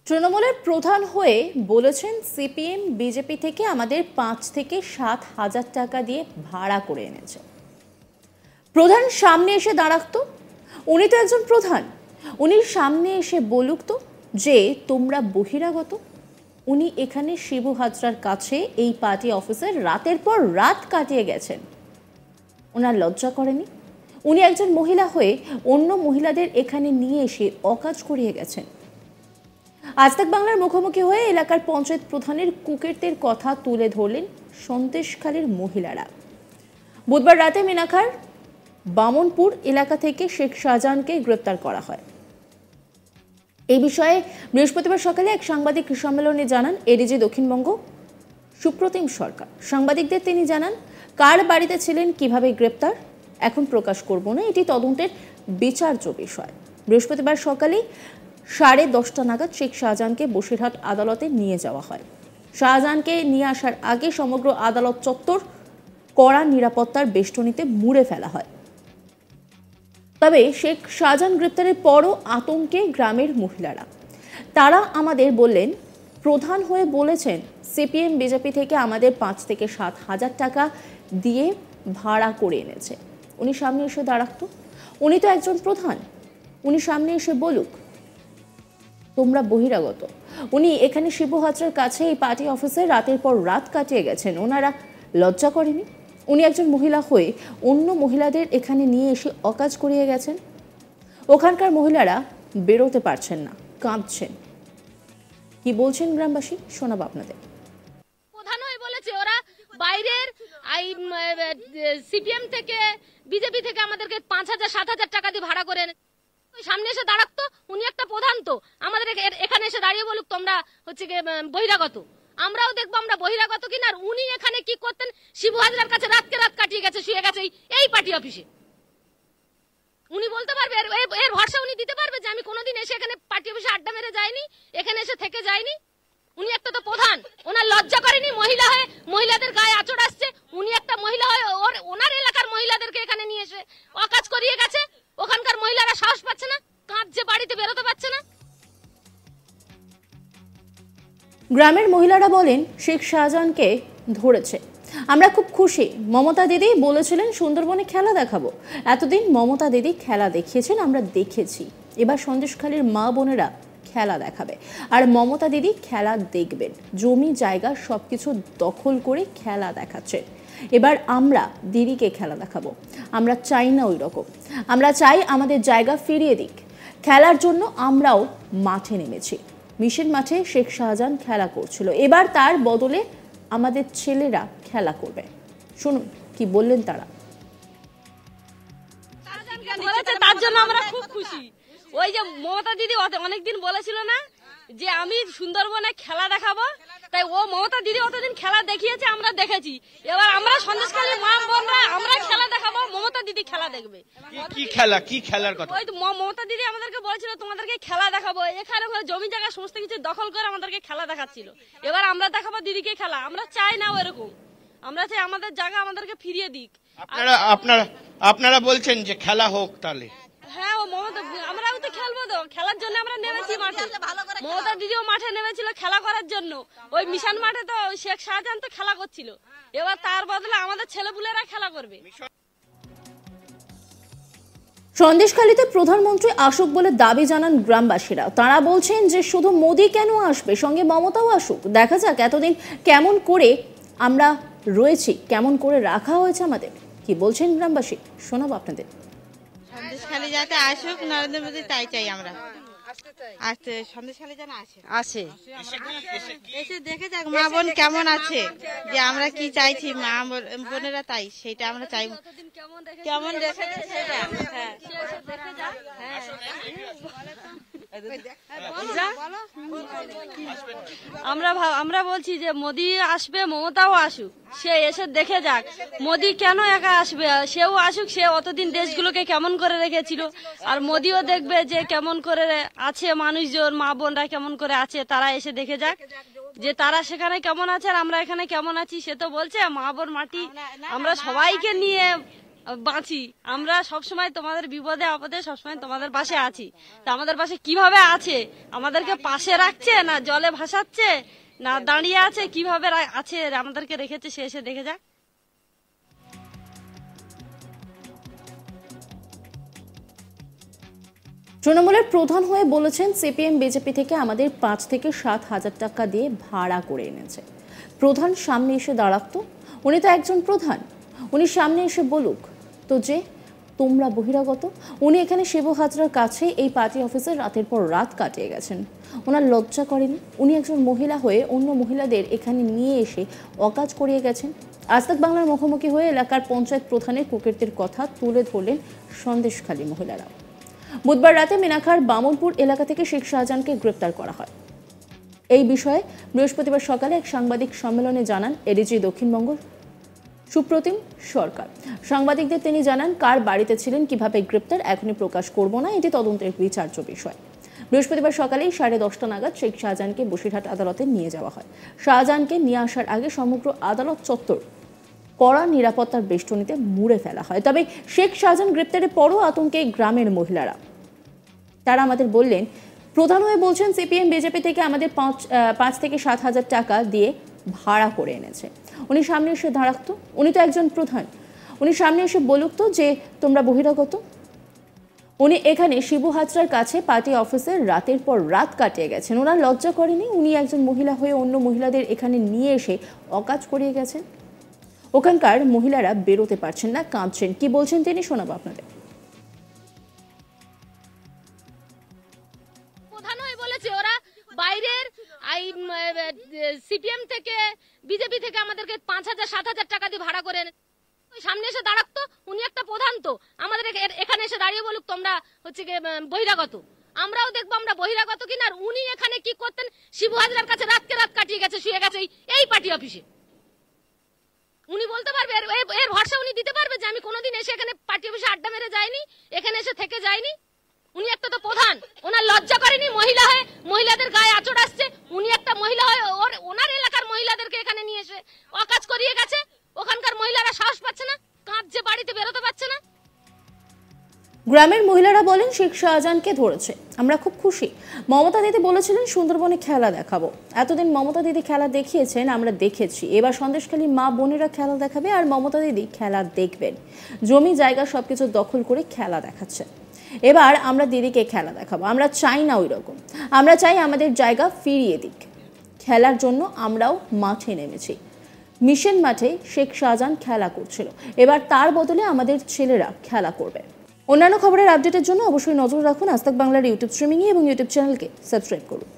তৃণমূলের প্রধান হয়ে বলেছেন সিপিএম বিজেপি থেকে আমাদের ৫ থেকে ৭ হাজার টাকা দিয়ে ভাড়া করে এনেছে। প্রধান সামনে এসে দাঁড়াতো, উনি তো একজন প্রধান, উনি সামনে এসে বলুক তো যে তোমরা বহিরাগত। উনি এখানে শিবু হাজরার কাছে এই পার্টি অফিসের রাতের পর রাত কাটিয়ে গেছেন, ওনার লজ্জা করেনি? উনি একজন মহিলা হয়ে অন্য মহিলাদের এখানে নিয়ে এসে অকাজ করিয়ে গেছেন। আজ তাক বাংলার মুখোমুখি হয়ে এলাকার পঞ্চায়েত প্রধানের কুকীর্তির কথা তুলে ধরলেন সন্দেশখালীর মহিলারা। বুধবার রাতে মিনাখার বামনপুর এলাকা থেকে শেখ শাহজাহানকে গ্রেপ্তার করা হয়। এই বিষয়ে বৃহস্পতিবার সকালে এক সাংবাদিক সম্মেলনে জানান এডিজি দক্ষিণবঙ্গ সুপ্রতিম সরকার। সাংবাদিকদের তিনি জানান, কার বাড়িতে ছিলেন, কিভাবে গ্রেপ্তার এখন প্রকাশ করব না, এটি তদন্তের বিচার্য বিষয়। বৃহস্পতিবার সকালে 10:30 নাগাদ শেখ শাহজাহানকে বসিরহাট আদালতে নিয়ে যাওয়া হয়। শাহজাহানকে নিয়ে আসার আগে সমগ্র আদালত চত্বর কড়া নিরাপত্তার বেষ্টনীতে মুড়ে ফেলা হয়। তবে শেখ শাহজাহান গ্রেপ্তারের পরও আতঙ্কে গ্রামের মহিলারা। তারা আমাদের বললেন, প্রধান হয়ে বলেছেন সিপিএম বিজেপি থেকে আমাদের ৫ থেকে ৭ হাজার টাকা দিয়ে ভাড়া করে এনেছে। উনি সামনে এসে দাঁড়াতো, উনি তো একজন প্রধান, উনি সামনে এসে বলুক তোমরা বহিরাগত। উনি এখানে শিবু হাজরার কাছে এই পার্টি অফিসে রাতের পর রাত কাটিয়ে গেছেন, ওনারা লজ্জা করেনি? উনি একজন মহিলা হয়ে অন্য মহিলাদের এখানে নিয়ে এসে অকাজ করিয়ে গেছেন। ওখানকার মহিলারা বেরোতে পারছেন না, কাঁদছেন। কি বলছেন গ্রামবাসী শোনাবো আপনাদের। প্রধান হয়ে বলেছে ওরা বাইরের সিপিএম থেকে বিজেপি থেকে আমাদেরকে ৫,০০০-৭,০০০ টাকা দিয়ে ভাড়া করে সামনে এসে দাঁড়াতো। উনি একটা প্রধান, তো আমাদের এখানে এসে দাঁড়িয়ে বলুক তোমরা হচ্ছে বহিরাগত। আমরাও দেখবো আমরা বহিরাগত কিনা। আর উনি এখানে কি করতেন? শিবু হাজরার কাছে রাতকে রাত কাটিয়ে গেছে, শুয়ে গেছে এই পার্টি অফিসে। উনি বলতে পারবে, এর ভরসা উনি দিতে পারবে যে আমি কোনোদিন এসে এখানে পার্টি অফিসে আড্ডা মেরে যাইনি, এখানে এসে থেকে যাইনি? উনি একটা তো প্রধান, ওনার লজ্জা করেনি? মহিলা হয়ে মহিলাদের গায়ে আঁচড় আসছে, উনি একটা মহিলা হয়ে ওনার এলাকার মহিলাদেরকে এখানে নিয়ে এসে অকাজ করিয়ে গেছে। ওখানকার মহিলারা সাহস পাচ্ছে না, কাঁদছে, বাড়িতে বেরোতে পারছে না। গ্রামের মহিলারা বলেন শেখ শাহজাহানকে ধরেছে, আমরা খুব খুশি। মমতা দিদি বলেছিলেন সুন্দরবনে খেলা দেখাবো, এতদিন মমতা দিদি খেলা দেখিয়েছেন, আমরা দেখেছি। এবার সন্দেশখালীর মা বোনেরা খেলা দেখাবে, আর মমতা দিদি খেলা দেখবেন। জমি জায়গা সবকিছু দখল করে খেলা দেখাচ্ছে। এবার আমরা দিদিকে খেলা দেখাবো। আমরা চাই না ওই রকম, আমরা চাই আমাদের জায়গা ফিরিয়ে দিক। খেলার জন্য আমরাও মাঠে নেমেছি। মিশন মাঠে শেখ শাহজাহান খেলা করছিল, এবার তার বদলে আমাদের ছেলেরা খেলা করবে। শুনুন কি বললেন তারা। তার জন্য আমরা খুব খুশি। ওই যে মমতা দিদি অনেকদিন বলেছিল না যে আমি সুন্দরবনে খেলা দেখাবো, তাই ও মমতা দিদি অতদিন খেলা দেখিয়েছে, আমরা দেখেছি। এবার আমরা সন্দেশখালীর মা বোনরা আমরা খেলা দেখাবো, মমতা দিদি খেলা দেখবে। কি খেলা, কি খেলার কথা? ওই তো মমতা দিদি আমাদেরকে বলেছিল তোমাদেরকে খেলা দেখাবো, এখানে জমি জায়গা সমস্ত কিছু দখল করে আমাদেরকে খেলা দেখাচ্ছিল। এবার আমরা দেখাবো দিদিকে খেলা। আমরা চাই না ওরকম, আমরা চাই আমাদের জায়গা আমাদেরকে ফিরিয়ে দিক। আপনারা বলছেন যে খেলা হোক, তাহলে হ্যাঁ, ও মমতা আমরাও তো খেলবো, তো খেলার জন্য আমরা নেমেছি মাঠে। মমতা দিদিও মাঠে নেমেছিল খেলা করার জন্য। ওই মিশন মাঠে তো শেখ শাহজাহান তো খেলা করছিল, এবার তার বদলে আমাদের ছেলেপুলেরা খেলা করবে। সন্দেশখালীতে প্রধানমন্ত্রী আসুক বলে দাবি জানান গ্রামবাসীরা। তারা বলছেন যে শুধু মোদি কেন আসবে, সঙ্গে মমতাও আসুক। দেখা যাক এতদিন কেমন করে আমরা রয়েছি, কেমন করে রাখা হয়েছে আমাদের। কি বলছেন গ্রামবাসী শোনাবো আপনাদের। সন্দেশখালী যাতে আসুক নরেন্দ্র মোদী, তাই চাই আমরা। আসতে সন্দেশখালী যেন আসে, এসে দেখে যাক মা বোন কেমন আছে, যে আমরা কি চাইছি মা বোনেরা, তাই সেটা আমরা চাই। কেমন দেখে আমরা বলছি যে মোদি আসবে, মমতাও আসুক, সে এসে দেখে যাক। মোদি কেন একা আসবে? সেও আসুক, সে অতদিন দেশগুলোকে কেমন করে রেখেছিল। আর মোদিও দেখবে যে কেমন করে আছে মানুষজন, মা বোনরা কেমন করে আছে, তারা এসে দেখে যাক যে তারা সেখানে কেমন আছে আর আমরা এখানে কেমন আছি। সে তো বলছে মা বোন মাটি, আমরা সবাইকে নিয়ে বাঁচি। আমরা সবসময় তোমাদের বিপদে আপদে সবসময় তোমাদের পাশে আছি। তা আমাদের পাশে কিভাবে আছে? আমাদেরকে পাশে রাখছে না জলে ভাসাচ্ছে না দাঁড়িয়ে আছে? কিভাবে আছে আমাদেরকে রেখেছে সে এসে দেখে যাক। তৃণমূলের প্রধান হয়ে বলেছেন সিপিএম বিজেপি থেকে আমাদের 5 থেকে 7 হাজার টাকা দিয়ে ভাড়া করে এনেছে। প্রধান সামনে এসে দাঁড়াতো, উনি তো একজন প্রধান, উনি সামনে এসে বলুক তো যে তোমরা বহিরাগত। উনি এখানে শিবু হাজরার কাছে এই পার্টি অফিসে রাতের পর রাত কাটিয়ে গেছেন, ওনার লজ্জা করেনি? উনি একজন মহিলা হয়ে অন্য মহিলাদের এখানে নিয়ে এসে অকাজ করিয়ে গেছেন। আজ তাক বাংলার মুখোমুখি হয়ে এলাকার পঞ্চায়েত প্রধানের কুকীর্তির কথা তুলে ধরলেন সন্দেশখালী মহিলারা। বুধবার রাতে মিনাখার বামনপুর এলাকা থেকে শেখ শাহজাহানকে গ্রেপ্তার করা হয়। এই বিষয়ে বৃহস্পতিবার সকালে এক সাংবাদিক সম্মেলনে জানান এডিজি দক্ষিণবঙ্গ সুপ্রতিম সরকার। সাংবাদিকদের তিনি জানান কার বাড়িতে ছিলেন, কিভাবে গ্রেপ্তার এখনই প্রকাশ করব না, এটি তদন্তের বিচার্য বিষয়। বৃহস্পতিবার সকালেই 10:30 নাগাদ শেখ শাহজাহানকে বসিরহাট আদালতে নিয়ে যাওয়া হয়। শাহজাহানকে নিয়ে আসার আগে সমগ্র আদালত চত্বর কড়া নিরাপত্তার বেষ্টনীতে মুড়ে ফেলা হয়। তবে শেখ শাহজাহান গ্রেপ্তারের পরও আতঙ্কে গ্রামের মহিলারা। তারা আমাদের বললেন, প্রধান হয়ে বলছেন সিপিএম বিজেপি থেকে আমাদের 5 থেকে 7 হাজার টাকা দিয়ে ভাড়া করে এনেছে। উনি সামনে এসে দাঁড়াতো, উনি তো একজন প্রধান, উনি সামনে এসে বলুক তো যে তোমরা বহিরাগত। উনি এখানে শিবু হাজরার কাছে পার্টি অফিসে রাতের পর রাত কাটিয়ে গেছেন, ওনার লজ্জা করেনি? উনি একজন মহিলা হয়ে অন্য মহিলাদের এখানে নিয়ে এসে অকাজ করিয়ে গেছেন। ওখানকার মহিলারা বেরোতে পারছেন না, কাঁদছেন। কি বলছেন তিনি শোনাবো আপনাদের। প্রধান হয়ে বলেছে ওরা বাইরের সিপিএম থেকে বিজেপি থেকে আমাদেরকে 5,000-7,000 টাকা দিয়ে ভাড়া করে সামনে এসে দাঁড়াতো। উনি একটা প্রধান, তো আমাদের এখানে এসে দাঁড়িয়ে বলুক তোমরা বহিরাগত। আমরাও দেখবো আমরা বহিরাগত কিনা। আর উনি এখানে কি করতেন? শিবু হাজরার কাছে রাতকে রাত কাটিয়ে গেছে, শুয়ে গেছে এই পার্টি অফিসে। উনি বলতে পারবে, এর ভরসা উনি দিতে পারবে যে আমি কোনোদিন এসে এখানে পার্টি অফিসে আড্ডা মেরে যাইনি, এখানে এসে থেকে যাইনি? উনি একটা তো প্রধান, ওনার লজ্জা করেনি? মহিলা হয়ে মহিলাদের গায়ে আঁচড় আসছে, উনি একটা মহিলা হয়ে ওনার এলাকার মহিলাদেরকে এখানে নিয়ে এসে অকাজ করিয়ে গেছে। ওখানকার মহিলারা সাহস পাচ্ছে না, কাঁদছে, বাড়িতে বেরোতে পারছে না। গ্রামের মহিলারা বলেন শেখ শাহজাহানকে ধরেছে, আমরা খুব খুশি। মমতা দিদি বলেছিলেন সুন্দরবনে খেলা দেখাবো। এতদিন মমতা দিদি খেলা দেখিয়েছেন, আমরা দেখেছি। এবার সন্দেশখালী মা বোনেরা খেলা দেখাবে আর মমতা দিদি খেলা দেখবেন। জমি জায়গা সবকিছু দখল করে খেলা দেখাচ্ছে। এবার আমরা দিদিকে খেলা দেখাবো। আমরা চাই না ওই রকম, আমরা চাই আমাদের জায়গা ফিরিয়ে দিক। খেলার জন্য আমরাও মাঠে নেমেছি। মিশন মাঠে শেখ শাহজাহান খেলা করছিল, এবার তার বদলে আমাদের ছেলেরা খেলা করবে। অন্যান্য খবরের আপডেটের জন্য অবশ্যই নজর রাখুন আজ তাক বাংলার ইউটিউব স্ট্রিমিংয়ে এবং ইউটিউব চ্যানেলকে সাবস্ক্রাইব করুন।